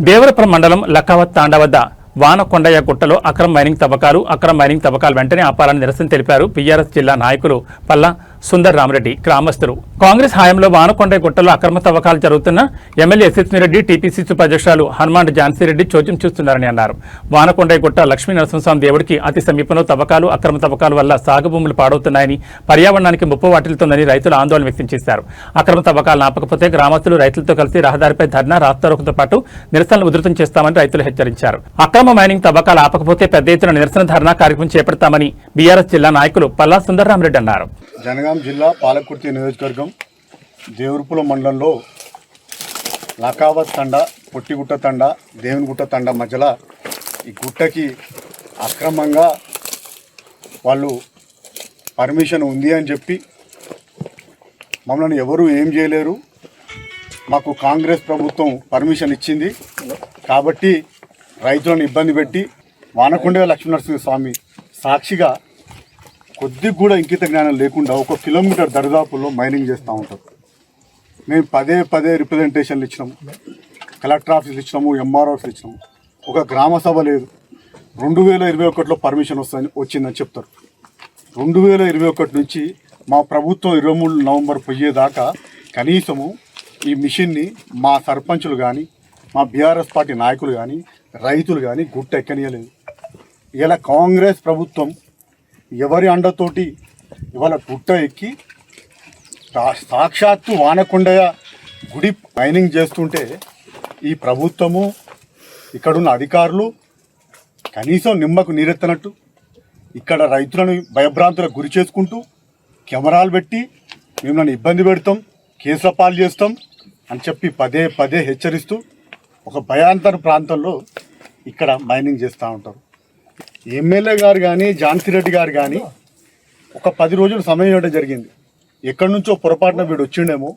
దేవరపురం మండలం లక్కావత్ తాండా వద్ద వానకొండయ్య గుట్టలో అక్రమ మైనింగ్ తవ్వకాలు వెంటనే ఆపాలని నిరసన తెలిపారు బీఆర్ఎస్ జిల్లా నాయకులు పల్లా సుందర్ రామరెడ్డి. గ్రామస్తులు కాంగ్రెస్ హయాంలో వానకొండయ్య గుట్టలో అక్రమ తవ్వకాలు జరుగుతున్న ఎమ్మెల్యే ఎస్ఎస్మిరెడ్డి, టీపీసీసీ అధ్యక్షురాలు హనుమాన్ ఝాన్సీరెడ్డి చోద్యం చూస్తున్నారని అన్నారు. వానకొండయ్య గుట్ట లక్ష్మీ నరసింహస్వామి దేవుడికి అతి సమీపంలో అక్రమ తవ్వకాల వల్ల సాగు భూములు పాడవుతున్నాయని, పర్యావరణానికి ముప్పు వాటిల్తుందని రైతులు ఆందోళన వ్యక్తం చేశారు. అక్రమ తవ్వకాలు ఆపకపోతే గ్రామస్తులు రైతులతో కలిసి రహదారిపై ధర్నా, రాస్తారోకోతో పాటు నిరసనలు ఉధృతం చేస్తామని రైతులు హెచ్చరించారు. అక్రమ మైనింగ్ తవ్వకాలు ఆపకపోతే పెద్ద ఎత్తున నిరసన ధర్నా కార్యక్రమం చేపడతామని బీఆర్ఎస్ జిల్లా నాయకులు పల్లా సుందర్ రామరెడ్డి అన్నారు. జనగాం జిల్లా పాలకుర్తి నియోజకవర్గం దేవరపురం మండలంలో లకావత్ తండ, పొట్టిగుట్ట తండ, దేవునిగుట్ట తండ మధ్యలో ఈ గుట్టకి అక్రమంగా వాళ్ళు పర్మిషన్ ఉంది అని చెప్పి మమ్మల్ని ఎవరు ఏం చేయలేరు, మాకు కాంగ్రెస్ ప్రభుత్వం పర్మిషన్ ఇచ్చింది కాబట్టి రైతులను ఇబ్బంది పెట్టి వానకొండ లక్ష్మీనరసింహస్వామి సాక్షిగా కొద్దిగా కూడా ఇంకిత జ్ఞానం లేకుండా 1 కిలోమీటర్ దరిదాపుల్లో మైనింగ్ చేస్తూ ఉంటారు. మేము పదే రిప్రజెంటేషన్లు ఇచ్చినాము, కలెక్టర్ ఆఫీసులు ఇచ్చినాము, ఎంఆర్ ఆఫీసులు ఇచ్చినాము. ఒక గ్రామ సభ లేదు. 2021లో పర్మిషన్ వచ్చిందని చెప్తారు. 2021 నుంచి మా ప్రభుత్వం 23 నవంబర్ పోయేదాకా కనీసము ఈ మిషన్ని మా సర్పంచులు కానీ, మా బీఆర్ఎస్ పార్టీ నాయకులు కానీ, రైతులు కానీ గుట్ట ఎక్కనీయలేదు. ఇలా కాంగ్రెస్ ప్రభుత్వం ఎవరి అండతోటి ఇవాళ గుట్ట ఎక్కి సాక్షాత్తు వానకొండయ్య గుడి మైనింగ్ చేస్తుంటే ఈ ప్రభుత్వము, ఇక్కడున్న అధికారులు కనీసం నిమ్మకు నీరెత్తనట్టు ఇక్కడ రైతులను భయభ్రాంతులకు గురి చేసుకుంటూ కెమెరాలు పెట్టి మిమ్మల్ని ఇబ్బంది పెడతాం, కేసుల పాలు చేస్తాం అని చెప్పి పదే హెచ్చరిస్తూ ఒక భయాంతర ప్రాంతంలో ఇక్కడ మైనింగ్ చేస్తూ ఉంటారు. ఎమ్మెల్యే గారు కానీ, ఝాన్సీరెడ్డి గారు కానీ ఒక 10 రోజులు సమయం ఇవ్వడం జరిగింది. ఎక్కడి నుంచో పొరపాటున వీడు వచ్చిండేమో,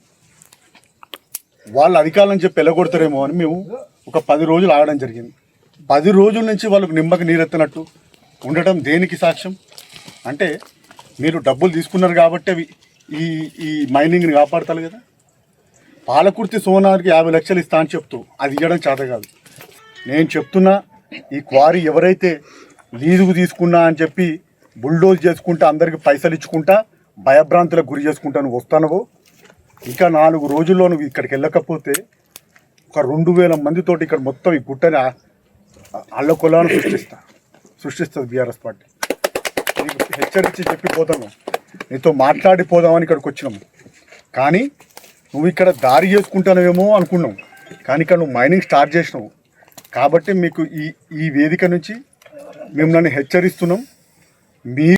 వాళ్ళు అధికారులను చెప్పి వెళ్ళగొడతారేమో అని మేము ఒక 10 రోజులు ఆగడం జరిగింది. 10 రోజుల నుంచి వాళ్ళకు నిమ్మకి నీరెత్తినట్టు ఉండటం దేనికి సాక్ష్యం అంటే, మీరు డబ్బులు తీసుకున్నారు కాబట్టి అవి ఈ మైనింగ్ని కాపాడతారు కదా. పాలకుర్తి సోనానికి 50 లక్షలు ఇస్తా అని చెప్తూ అది ఇవ్వడం చేత కాదు. నేను చెప్తున్నా, ఈ క్వారీ ఎవరైతే లీజుకు తీసుకున్నా అని చెప్పి బుల్డోజ్ చేసుకుంటా, అందరికి పైసలు ఇచ్చుకుంటా, భయభ్రాంతులకు గురి చేసుకుంటా నువ్వు వస్తానవో, ఇంకా 4 రోజుల్లో నువ్వు ఇక్కడికి వెళ్ళకపోతే ఒక 2000 మందితోటి ఇక్కడ మొత్తం ఈ గుట్టని అల్లకొల్లాను సృష్టిస్తుంది బీఆర్ఎస్ పార్టీ. నీకు హెచ్చరించి చెప్పిపోతాను, నీతో మాట్లాడిపోదామని ఇక్కడికి వచ్చినాము. కానీ నువ్వు ఇక్కడ దారి చేసుకుంటానేమో అనుకున్నావు, కానీ ఇక్కడ నువ్వు మైనింగ్ స్టార్ట్ చేసినావు. కాబట్టి మీకు ఈ వేదిక నుంచి మేము నన్ను హెచ్చరిస్తున్నాం. మీ